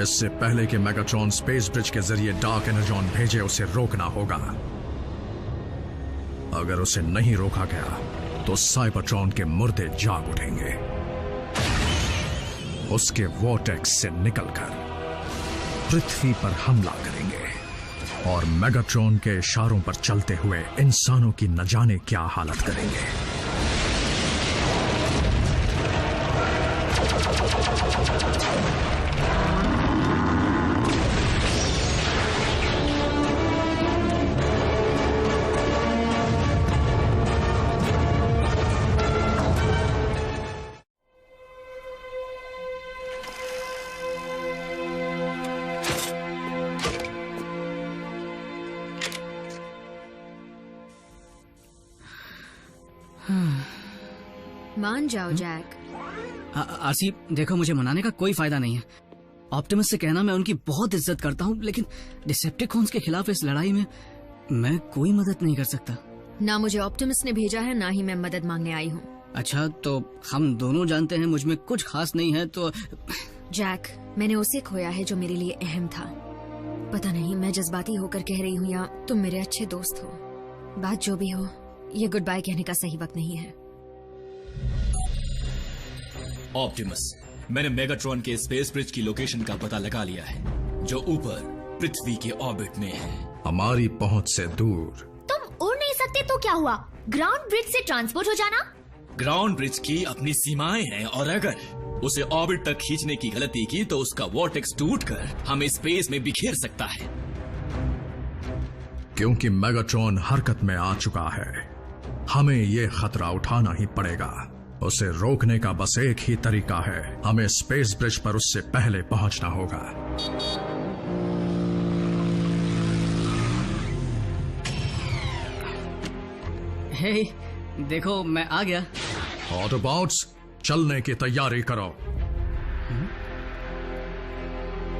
इससे पहले कि मेगाट्रॉन स्पेस ब्रिज के जरिए डार्क एनर्जॉन भेजे, उसे रोकना होगा। अगर उसे नहीं रोका गया तो साइबरट्रॉन के मुर्दे जाग उठेंगे, उसके वॉर्टेक्स से निकलकर पृथ्वी पर हमला करेंगे और मेगाट्रॉन के इशारों पर चलते हुए इंसानों की न जाने क्या हालत करेंगे। मान जाओ जैक। आरसी, देखो मुझे मनाने का कोई फायदा नहीं है। ऑप्टिमस से कहना मैं उनकी बहुत इज्जत करता हूँ, लेकिन डिसेप्टिकॉन्स के खिलाफ इस लड़ाई में मैं कोई मदद नहीं कर सकता। ना मुझे ऑप्टिमस ने भेजा है, ना ही मैं मदद मांगने आई हूँ। अच्छा, तो हम दोनों जानते हैं मुझ में कुछ खास नहीं है तो। जैक, मैंने उसे खोया है जो मेरे लिए अहम था। पता नहीं मैं जज्बाती होकर कह रही हूँ या तुम मेरे अच्छे दोस्त हो। बात जो भी हो, ये गुड बाय कहने का सही वक्त नहीं है। ऑप्टिमस, मैंने मेगाट्रॉन के स्पेस ब्रिज की लोकेशन का पता लगा लिया है, जो ऊपर पृथ्वी के ऑर्बिट में है, हमारी पहुंच से दूर। तुम उड़ नहीं सकते तो क्या हुआ? ग्राउंड ब्रिज से ट्रांसपोर्ट हो जाना। ग्राउंड ब्रिज की अपनी सीमाएं हैं और अगर उसे ऑर्बिट तक खींचने की गलती की तो उसका वॉर्टेक्स टूटकर हमें स्पेस में बिखेर सकता है। क्योंकि मेगाट्रॉन हरकत में आ चुका है, हमें ये खतरा उठाना ही पड़ेगा। उसे रोकने का बस एक ही तरीका है, हमें स्पेस ब्रिज पर उससे पहले पहुंचना होगा। हे, देखो मैं आ गया। ऑटोबॉट्स, चलने की तैयारी करो।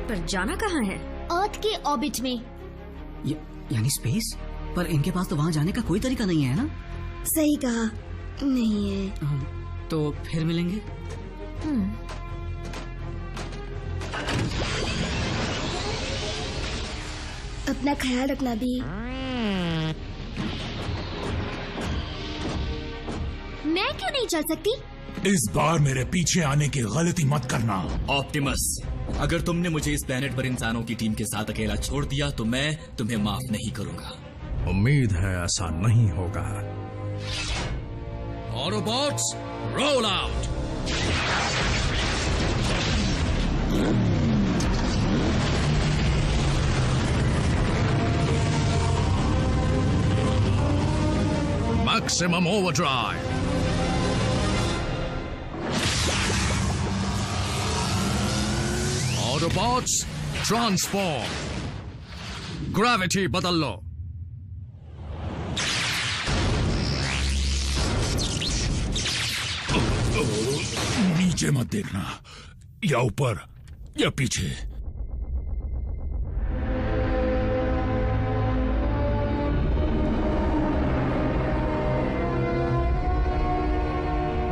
पर जाना कहाँ है? अर्थ के ऑर्बिट में। यानी स्पेस? पर इनके पास तो वहाँ जाने का कोई तरीका नहीं है ना? सही कहा, नहीं है। तो फिर मिलेंगे। अपना ख्याल रखना भी। मैं क्यों नहीं चल सकती? इस बार मेरे पीछे आने की गलती मत करना। ऑप्टिमस, अगर तुमने मुझे इस प्लेनेट पर इंसानों की टीम के साथ अकेला छोड़ दिया तो मैं तुम्हें माफ नहीं करूंगा। उम्मीद है ऐसा नहीं होगा। Autobots, roll out. Maximum overdrive. Autobots, transform. Gravity बदल लो। नीचे मत देखना, या ऊपर या पीछे।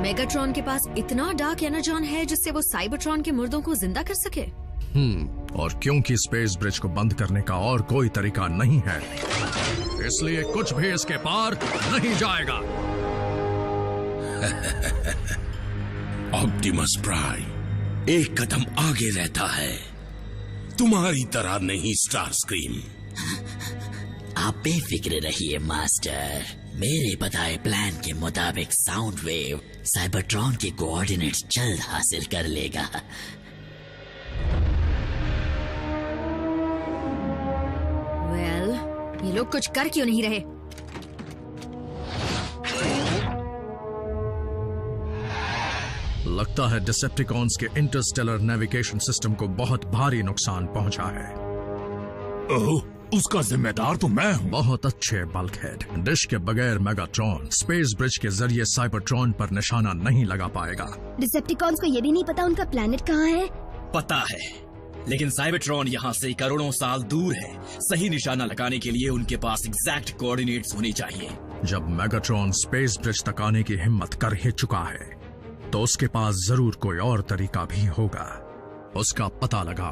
मेगाट्रॉन के पास इतना डार्क एनर्जॉन है जिससे वो साइबरट्रॉन के मुर्दों को जिंदा कर सके। और क्योंकि स्पेस ब्रिज को बंद करने का और कोई तरीका नहीं है, इसलिए कुछ भी इसके पार नहीं जाएगा। ऑप्टिमस प्राइम एक कदम आगे रहता है, तुम्हारी तरह नहीं स्टारस्क्रीम। आप बेफिक्र रहिए मास्टर, मेरे बताए प्लान के मुताबिक साउंड वेव साइबरट्रॉन के कोऑर्डिनेट्स जल्द हासिल कर लेगा। वेल, ये लोग कुछ कर क्यों नहीं रहे? लगता है डिसेप्टिकॉन्स के इंटरस्टेलर नेविगेशन सिस्टम को बहुत भारी नुकसान पहुंचा है। ओह, उसका जिम्मेदार तो मैं हूँ। बहुत अच्छे बल्कहेड। डिश के बगैर मेगाट्रॉन स्पेस ब्रिज के जरिए साइबरट्रॉन पर निशाना नहीं लगा पाएगा। डिसेप्टिकॉन्स को ये भी नहीं पता उनका प्लेनेट कहाँ है। पता है, लेकिन साइबरट्रॉन यहाँ से करोड़ों साल दूर है। सही निशाना लगाने के लिए उनके पास एग्जैक्ट कोऑर्डिनेट्स होनी चाहिए। जब मेगाट्रॉन स्पेस ब्रिज तक आने की हिम्मत कर ही चुका है तो उसके पास जरूर कोई और तरीका भी होगा। उसका पता लगा,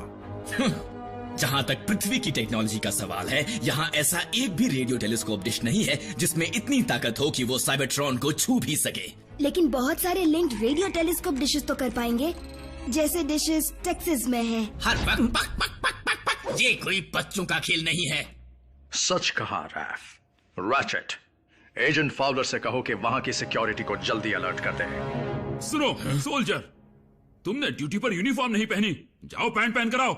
जहां तक पृथ्वी की टेक्नोलॉजी का सवाल है, यहाँ ऐसा एक भी रेडियो टेलीस्कोप डिश नहीं है जिसमें इतनी ताकत हो कि वो साइबरट्रॉन को छू भी सके। लेकिन बहुत सारे लिंक्ड रेडियो टेलीस्कोप डिशेस तो कर पाएंगे, जैसे डिशेस टेक्सास में है। हर वक्त पक पक पक पक पक, ये कोई बच्चों का खेल नहीं है। सच कहा रैफ। रैचेट, एजेंट फाउलर से कहो कि वहां की सिक्योरिटी को जल्दी अलर्ट कर दे। सुनो सोल्जर, तुमने ड्यूटी पर यूनिफॉर्म नहीं पहनी, जाओ पैंट पहन कर आओ।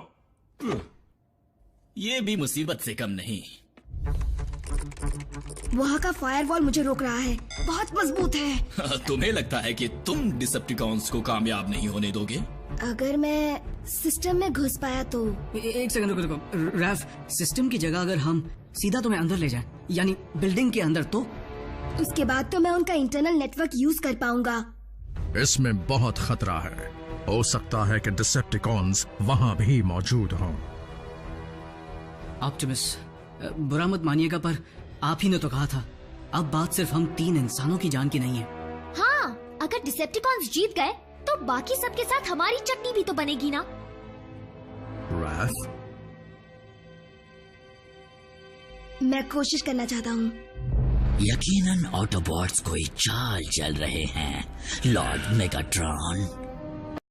ये भी मुसीबत से कम नहीं। वहाँ का फायरवॉल मुझे रोक रहा है, बहुत मजबूत है। तुम्हें लगता है कि तुम डिसेप्टिकॉन्स को कामयाब नहीं होने दोगे? अगर मैं सिस्टम में घुस पाया तो। एक सेकंड रुको रुको रैफ, सिस्टम की जगह अगर हम सीधा तुम्हें अंदर ले जाएं, यानी बिल्डिंग के अंदर, तो उसके बाद तो मैं उनका इंटरनल नेटवर्क यूज कर पाऊंगा। इसमें बहुत खतरा है। हो सकता है कि डिसेप्टिकॉन्स वहां भी मौजूद हों। ऑप्टिमस, बुरा मत मानिएगा पर आप ही ने तो कहा था, अब बात सिर्फ हम 3 इंसानों की जान की नहीं है। हाँ, अगर डिसेप्टिकॉन्स जीत गए तो बाकी सबके साथ हमारी चटनी भी तो बनेगी ना। रैफ, मैं कोशिश करना चाहता हूँ। यकीनन ऑटोबॉट्स कोई चाल चल रहे हैं, लॉर्ड मेगाट्रॉन।